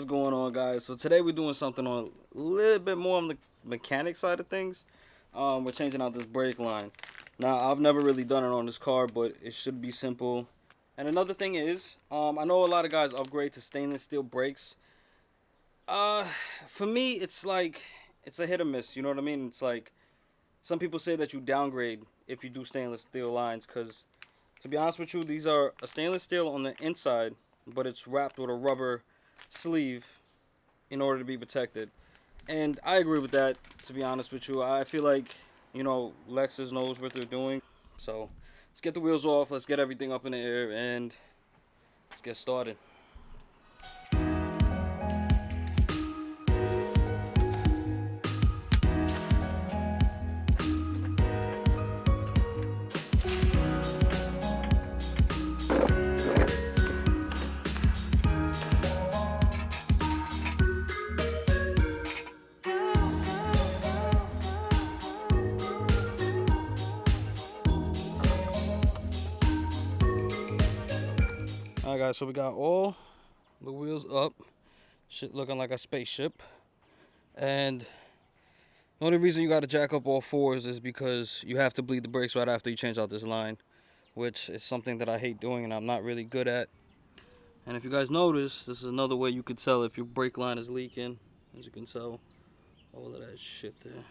What's going on, guys? So today we're doing something on a little bit more on the mechanic side of things. We're changing out this brake line. Now, I've never really done it on this car, but it should be simple. And another thing is, I know a lot of guys upgrade to stainless steel brakes. For me, it's like, it's a hit or miss, you know what I mean? It's like, some people say that you downgrade if you do stainless steel lines, because to be honest with you, these are a stainless steel on the inside, but it's wrapped with a rubber sleeve in order to be protected. And I agree with that, to be honest with you. I feel like, Lexus knows what they're doing. So let's get the wheels off, let's get everything up in the air, and let's get started. Alright guys, so we got all the wheels up, shit looking like a spaceship. And the only reason you gotta jack up all fours is because you have to bleed the brakes right after you change out this line, which is something that I hate doing and I'm not really good at. And if you guys notice, this is another way you could tell if your brake line is leaking. As you can tell, all of that shit there.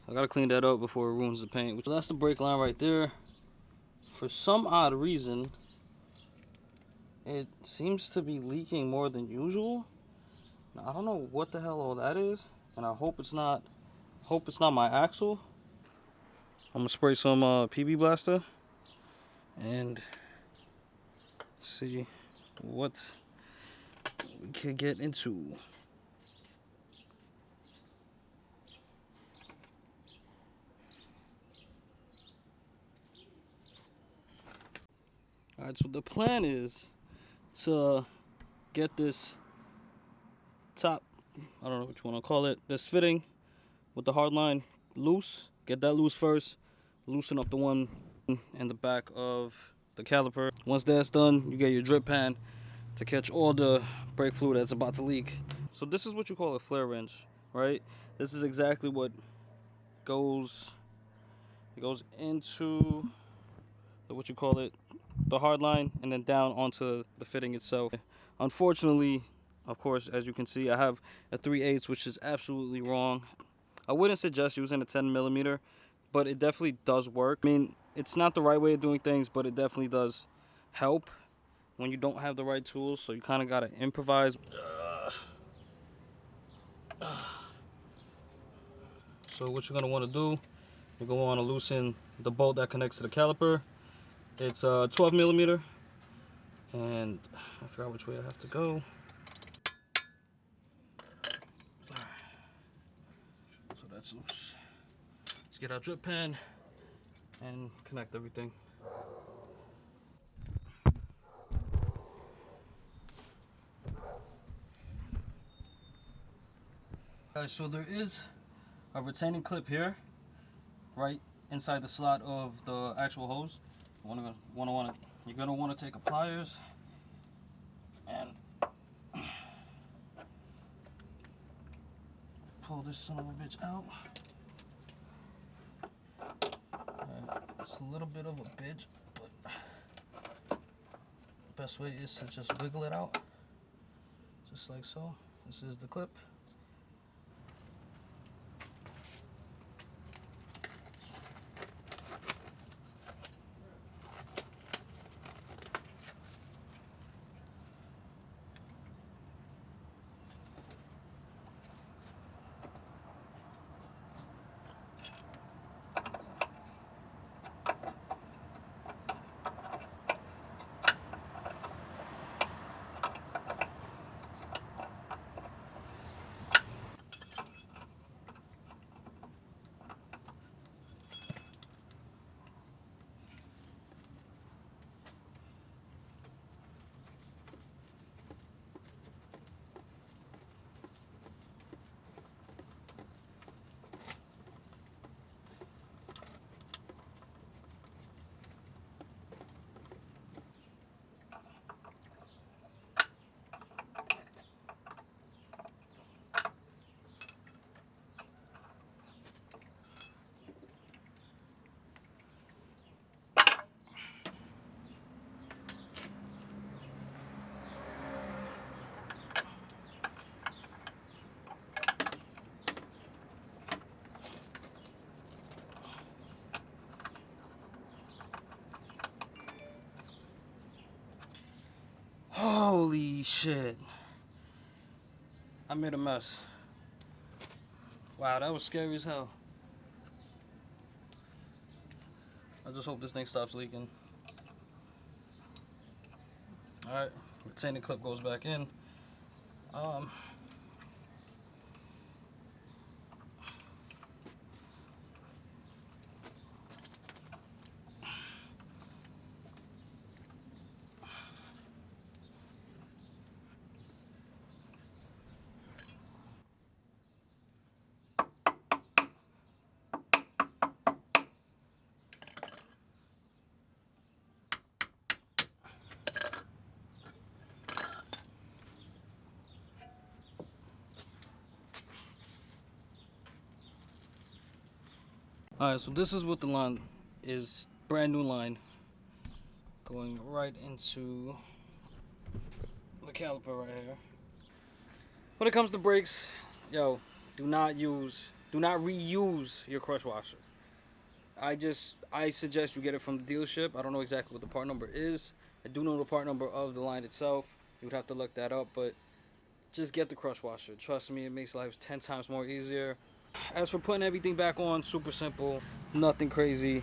I gotta clean that up before it ruins the paint. So that's the brake line right there. For some odd reason, it seems to be leaking more than usual. Now, I don't know what the hell all that is, and I hope it's not my axle. I'm gonna spray some PB Blaster and see what we can get into. Alright, so the plan is to get this top, I don't know what you want to call it, this fitting with the hard line loose. Get that loose first, loosen up the one in the back of the caliper. Once that's done, you get your drip pan to catch all the brake fluid that's about to leak. So this is what you call a flare wrench, right? This is exactly what goes into what you call it, the hard line, and then down onto the fitting itself. Unfortunately, of course, as you can see, I have a 3/8, which is absolutely wrong. I wouldn't suggest using a 10mm, but it definitely does work. I mean, it's not the right way of doing things, but it definitely does help when you don't have the right tools, so you kind of got to improvise. So what you're going to want to do, you're going to want to loosen the bolt that connects to the caliper. It's 12mm, and I forgot which way I have to go. So that's loose. Let's get our drip pan and connect everything. Guys, so there is a retaining clip here, right inside the slot of the actual hose. You're gonna want to take a pliers and pull this son of a bitch out. It's a little bit of a bitch, but the best way is to just wiggle it out, just like so. This is the clip. Holy shit. I made a mess. Wow, that was scary as hell. I just hope this thing stops leaking. Alright, retaining clip goes back in. Alright, so this is what the line is. Brand new line. Going right into the caliper right here. When it comes to brakes, yo, do not reuse your crush washer. I suggest you get it from the dealership. I don't know exactly what the part number is. I do know the part number of the line itself. You would have to look that up, but just get the crush washer. Trust me, it makes life 10 times more easier. As for putting everything back on, super simple, nothing crazy,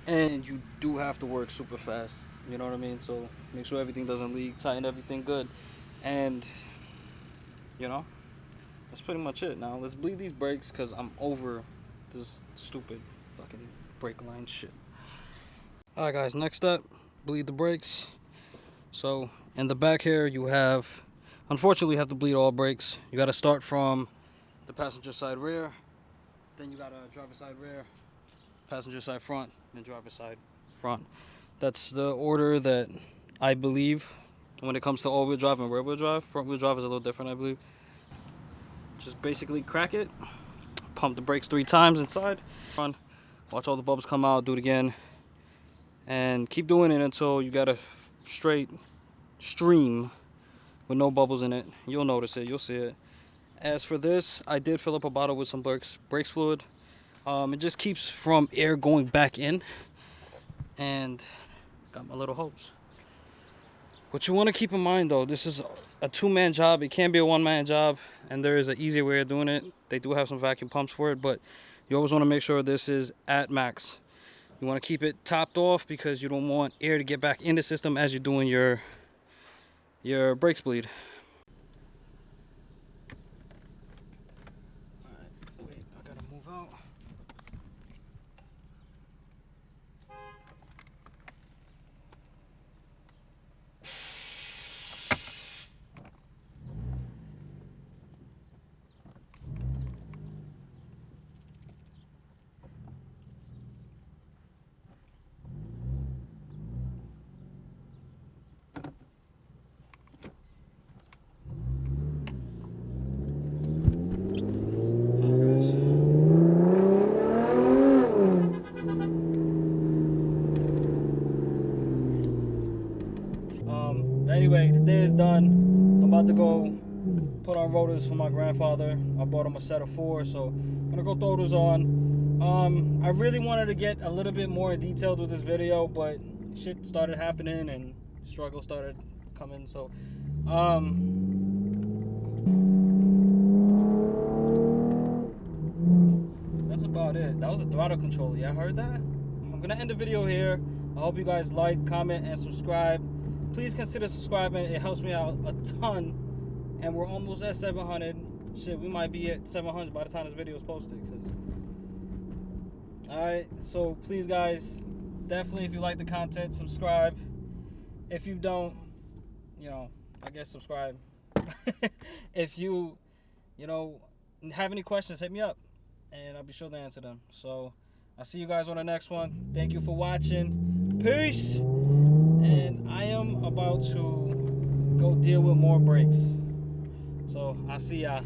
and you do have to work super fast, you know what I mean? So make sure everything doesn't leak, tighten everything good, and you know, that's pretty much it. Now let's bleed these brakes because I'm over this stupid fucking brake line shit. Alright guys, next up, bleed the brakes. So in the back here you have, unfortunately you have to bleed all brakes. You got to start from the passenger side rear, then you got a driver side rear, passenger side front, and driver side front. That's the order that I believe when it comes to all-wheel drive and rear-wheel drive. Front-wheel drive is a little different, I believe. Just basically crack it, pump the brakes 3 times inside, run, watch all the bubbles come out, do it again, and keep doing it until you got a straight stream with no bubbles in it. You'll notice it, you'll see it. As for this, I did fill up a bottle with some brakes fluid. It just keeps from air going back in. And got my little hose. What you want to keep in mind though, this is a 2-man job. It can be a 1-man job, and there is an easier way of doing it. They do have some vacuum pumps for it, but you always want to make sure this is at max. You want to keep it topped off because you don't want air to get back in the system as you're doing your brakes bleed. Anyway, the day is done. I'm about to go put on rotors for my grandfather. I bought him a set of 4, so I'm gonna go throw those on. I really wanted to get a little bit more detailed with this video, but shit started happening and struggle started coming, so that's about it. That was a throttle controller. Yeah, I heard that. I'm gonna end the video here. I hope you guys like, comment, and subscribe. Please consider subscribing. It helps me out a ton. And we're almost at 700. Shit, we might be at 700 by the time this video is posted. Alright, so please guys, definitely if you like the content, subscribe. If you don't, you know, I guess subscribe. If you have any questions, hit me up. And I'll be sure to answer them. So, I'll see you guys on the next one. Thank you for watching. Peace! And I am about to go deal with more brakes. So I'll see y'all.